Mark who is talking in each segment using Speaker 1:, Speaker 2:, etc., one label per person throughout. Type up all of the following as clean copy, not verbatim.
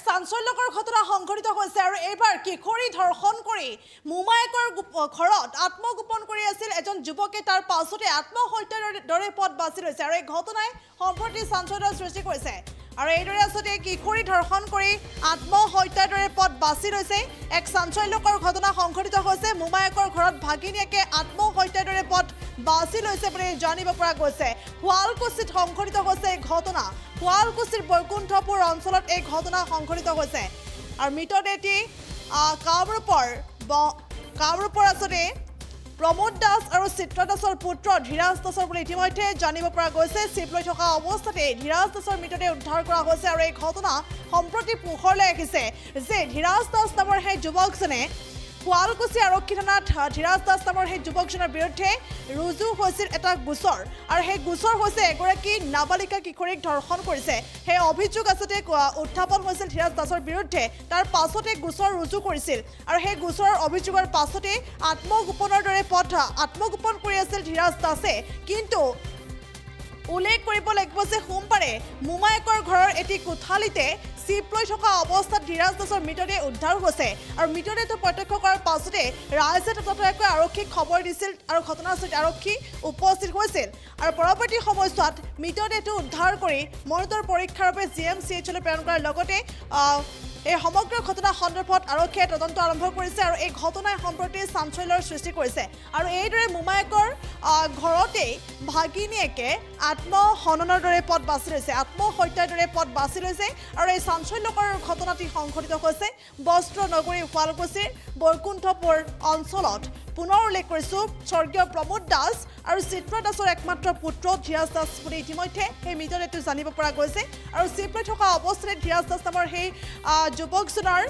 Speaker 1: চাঞ্চল্যকৰ ঘটনা সংঘটিত হৈছে আৰু এইবাৰ কিশোৰী ধৰ্ষণ কৰি মোমায়েকৰ ঘৰত আত্মগোপন কৰি আছিল এজন যুৱকে তাৰ পাছতে আত্মহত্যাৰ দৰে পথ বাছি লৈছে আৰু এই ঘটনাই সম্প্ৰতি চাঞ্চল্যৰ সৃষ্টি কৰিছে আৰু এইদৰে আসতে কিশোৰী ধৰ্ষণ কৰি আত্মহত্যাৰ দৰে পথ বাছি লৈছে এক চাঞ্চল্যকৰ ঘটনা সংঘটিত হৈছে মোমায়েকৰ ঘৰত ভাগিনীয়েকে আত্মহত্যাৰ দৰে পথ বাছি লৈছে বুলি জানিব পৰা গৈছে শুৱালকুছিত সংঘটিত হৈছে এই ঘটনা শুৱালকুছিৰ বৈকুণ্ঠপুৰ অঞ্চলত এই ঘটনা সংঘটিত হৈছে আৰু মৃতদেহটি কামৰূপৰ আসতে প্ৰমোদ দাস আৰু চিত্ৰ দাসৰ পুত্ৰ ধীৰাজ দাসৰ বুলি ইতিমধ্যে জানিব পৰা গৈছে চিপ লৈ থকা অৱস্থাতে ধীৰাজ দাসৰ মৃতদেহ উদ্ধাৰ কৰা হৈছে আৰু এই ঘটনা সম্প্ৰতি পোহৰলৈ আহিছে যে ধীৰাজ দাস নামৰ সেই যুৱকজনে শুৱালকুছি আৰক্ষী থানাত ধীৰাজ দাস নামৰ সেই যুৱকজনৰ বিৰুদ্ধে ৰুজু হৈছিল এটা গোচৰ আৰু সেই গোচৰ হৈছে এগৰাকী নাবালিকা কিশোৰীক ধৰ্ষণ কৰিছে সেই অভিযোগ আসতে উত্থাপন হৈছিল ধীৰাজ দাসৰ বিৰুদ্ধে তাৰ পাছতে গোচৰ ৰুজু কৰিছিল আৰু সেই গোচৰৰ অভিযোগৰ পাছতে আত্মগোপনৰ দৰে পথ আত্মগোপন কৰি আছিল ধীৰাজ দাসে কিন্তু উল্লেখ কৰিব লাগিব যে সোমবাৰে মোমায়েকৰ ঘৰৰ এটি কোঠালিতে চিপ লৈ থকা অৱস্থাত ধীৰাজ দাসৰ মৃতদেহ উদ্ধাৰ হৈছে আৰু মৃতদেহটো প্ৰত্যক্ষ কৰাৰ পাছতে ৰাইজে ততাতৈয়াকৈ আৰক্ষীক খবৰ দিছিল আৰু ঘটনাস্থলীত আৰক্ষী উপস্থিত হৈছিল আৰু পৰৱৰ্তী সময়ছোৱাত মৃতদেহটো উদ্ধাৰ কৰি মৰণোত্তৰ পৰীক্ষাৰ বাবে GMCHলৈ প্ৰেৰণ কৰাৰ লগতে এই সমগ্ৰ ঘটনা সন্দৰ্ভত আৰক্ষীয়ে তদন্ত আৰম্ভ কৰিছে আৰু এই ঘটনাই সম্প্ৰতি চাঞ্চল্যৰ সৃষ্টি কৰিছে আৰু এইদৰে মোমায়েকৰ ঘৰতে ভাগিনীয়েকে আত্মহননৰ দৰে পথ বাছি লৈছে আত্মহত্যাৰ দৰে পথ বাছি লৈছে আৰু এই চাঞ্চল্যকৰ ঘটনাটি সংঘটিত হৈছে বস্ত্ৰ নগৰী শুৱালকুছিৰ বৈকুণ্ঠপুৰ অঞ্চলত পুনৰ উল্লেখ কৰিছোঁ স্বৰ্গীয় প্ৰমোদ দাস আৰু চিত্ৰ দাসৰ একমাত্ৰ পুত্ৰ ধীৰাজ দাস বুলি ইতিমধ্যে সেই মৃতদেহটো জানিব পৰা গৈছে আৰু চিপ লৈ থকা অৱস্থাতে ধীৰাজ দাস নামৰ সেই যুৱকজনৰ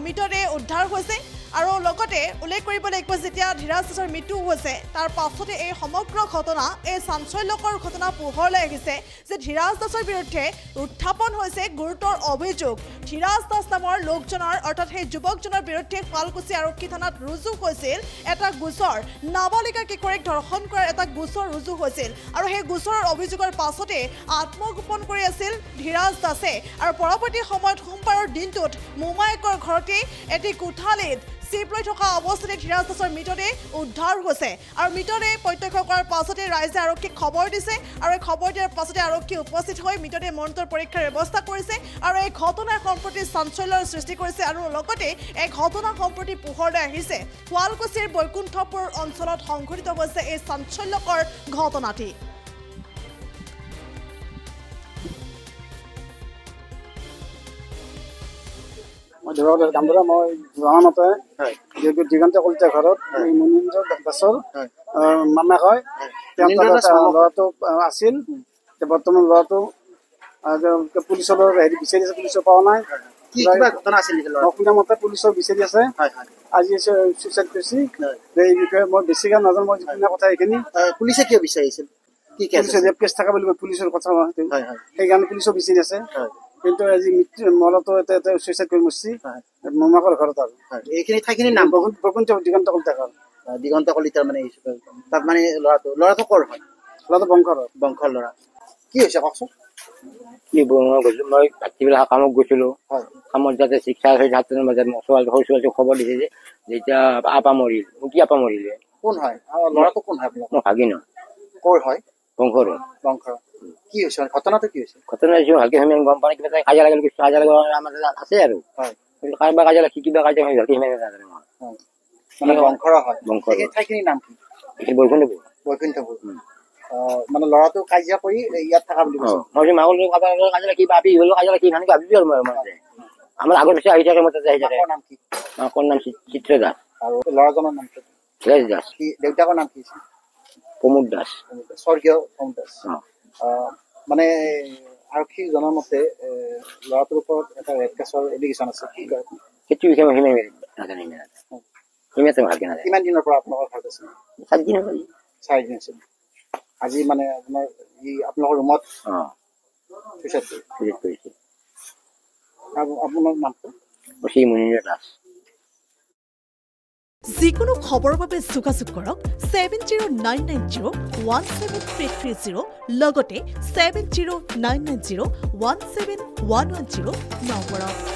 Speaker 1: মৃতদেহ উদ্ধাৰ হৈছে আৰু লগতে উল্লেখ কৰিব লাগিব যেতিয়া ধীৰাজ দাসৰ মৃত্যু হৈছে তাৰ পাছতে এই সমগ্ৰ ঘটনা এই চাঞ্চল্যকৰ ঘটনা পোহৰলৈ আহিছে যে ধীৰাজ দাসৰ বিৰুদ্ধে উত্থাপন হৈছে গুৰুতৰ অভিযোগ ধীৰাজ দাস নামৰ লোকজনৰ অৰ্থাৎ সেই যুৱকজনৰ বিৰুদ্ধে শুৱালকুছি আৰক্ষী থানাত ৰুজু হৈছিল এটা গোচৰ নাবালিকা কিশোৰীক ধৰ্ষণ কৰাৰ এটা গোচৰ ৰুজু হৈছিল আৰু সেই গোচৰৰ অভিযোগৰ পাছতে আত্মগোপন কৰি আছিল ধীৰাজ দাসে আৰু পৰৱৰ্তী সময়ত সোমবাৰৰ দিনটোত মোমায়েকৰ ঘৰতে এটি কোঠালিত চিপ লৈ থকা অৱস্থাতে ধীৰাজ দাসৰ মৃতদেহ উদ্ধাৰ হৈছে আৰু মৃতদেহ প্ৰত্যক্ষ কৰাৰ পাছতে ৰাইজে আৰক্ষীক খবৰ দিছে আৰু এই খবৰ দিয়াৰ পাছতে আৰক্ষী উপস্থিত হৈ মৃতদেহ মৰণোত্তৰ পৰীক্ষাৰ ব্যৱস্থা কৰিছে আৰু এই ঘটনাই সম্প্ৰতি চাঞ্চল্যৰ সৃষ্টি কৰিছে আৰু লগতে এই ঘটনা সম্প্ৰতি পোহৰলৈ আহিছে শুৱালকুছিৰ বৈকুণ্ঠপুৰ অঞ্চলত সংঘটিত হৈছে এই চাঞ্চল্যকৰ ঘটনাটি
Speaker 2: গামদৰা মই জনামতে দিগন্ত কলিতা ঘৰত মুনীন্দ্ৰ দাসৰ মামাক হয় ল'ৰাটো আছিল বৰ্তমান ল'ৰাটো পুলিচৰ হেৰি বিচাৰি আছে পুলিচৰ পোৱা নাই শুনা মতে পুলিচৰ বিচাৰি আছে আজি চুইচাইড কৰিছে এই বিষয়ে মই বেছিকৈ নাজানো মই যিখিনি কথা এইখিনি
Speaker 3: পুলিচে কিয় বিচাৰিছিল
Speaker 2: ৰেপ কেছ থকা বুলি পুলিচৰ কথা সেইকাৰণে পুলিচৰ বিচাৰি আছে কিন্তু আজি মলতো চুইচাইড কৰি মৰিছে মোমাকৰ ঘৰত আৰু
Speaker 3: এইখিনি ঠাইখিনিৰ নাম
Speaker 2: বৈকুণ্ঠ দিগন্ত কলিতা ঘৰ
Speaker 3: দিগন্ত কলিতাৰ মানে তাত মানে ল'ৰাটো ক'ৰ হয়
Speaker 2: ল'ৰাটো
Speaker 3: বংশৰ ল'ৰা কি হৈছে কওকচোন
Speaker 4: কি গৈছিলো মই ভাটিবেলা কামত গৈছিলো কামত যাতে শিক্ষা হৈ ছাত্ৰৰ মাজত সৰু ছোৱালীক খবৰ দিছে যে যেতিয়া আপা মৰিল মোক কি আপা মৰিলে
Speaker 3: কোন হয় ল'ৰাটো কোন হয়
Speaker 4: মই ভাগিন
Speaker 3: ক'ৰ হয়
Speaker 4: বংশৰ
Speaker 3: কি হৈছে ঘটনাটো কি হৈছে
Speaker 4: ঘটনা হৈছে ভালকে আমি গম পাওঁ কিবা কাজিয়া লাগিল কাজিয়া লাগিব আমাৰ আছে আৰু কাৰোবাৰ কাজিয়া লাগি কিবা কাজিয়া হয় ভালকে সিমান নাজানো
Speaker 3: মানে বংশৰ হয়
Speaker 4: বংশৰ
Speaker 3: ঠাইখিনিৰ নাম কি
Speaker 4: বৈকুণ্ঠপুৰ
Speaker 3: মানে ল'ৰাটো কাজিয়া কৰি ইয়াত থকা বুলি কৈছে
Speaker 4: মই মাগৰ কাজিয়া লাগি ভাবি হলো কাজিয়া লাগি ভাবি ভাবিছো আৰু মই আমাৰ আগৰ পিছে আহি থাকে মই তাতে আহি থাকে
Speaker 3: নাম কি
Speaker 4: মাকৰ নাম চিত্ৰ দাস
Speaker 3: আৰু ল'ৰাজনৰ নাম কি
Speaker 4: দাস
Speaker 3: দেউতাকৰ নাম কি
Speaker 4: প্ৰমোদ দাস
Speaker 3: স্বৰ্গীয় প্ৰমোদ দাস মানে আৰক্ষী জনাৰ মতে ল'ৰাটোৰ ওপৰত এটা ৰেপ কেছৰ এলিগেশ্যন আছে
Speaker 4: সেইটো বিষয়ে মই সিমান নাজানো ভালকে নাজানো
Speaker 3: কিমান দিনৰ পৰা আপোনালোকৰ ঘৰত আছে
Speaker 4: 7 দিন
Speaker 3: 4 দিন আছিল আজি মানে আপোনাৰ আপোনালোকৰ ৰুমত চুইচাইড কৰিছে আপোনাৰ নামটো
Speaker 4: মুনীন্দ্ৰ দাস
Speaker 1: যিকোনো খবৰৰ বাবে যোগাযোগ কৰক 7099017330 লগতে 7099017110 নম্বৰত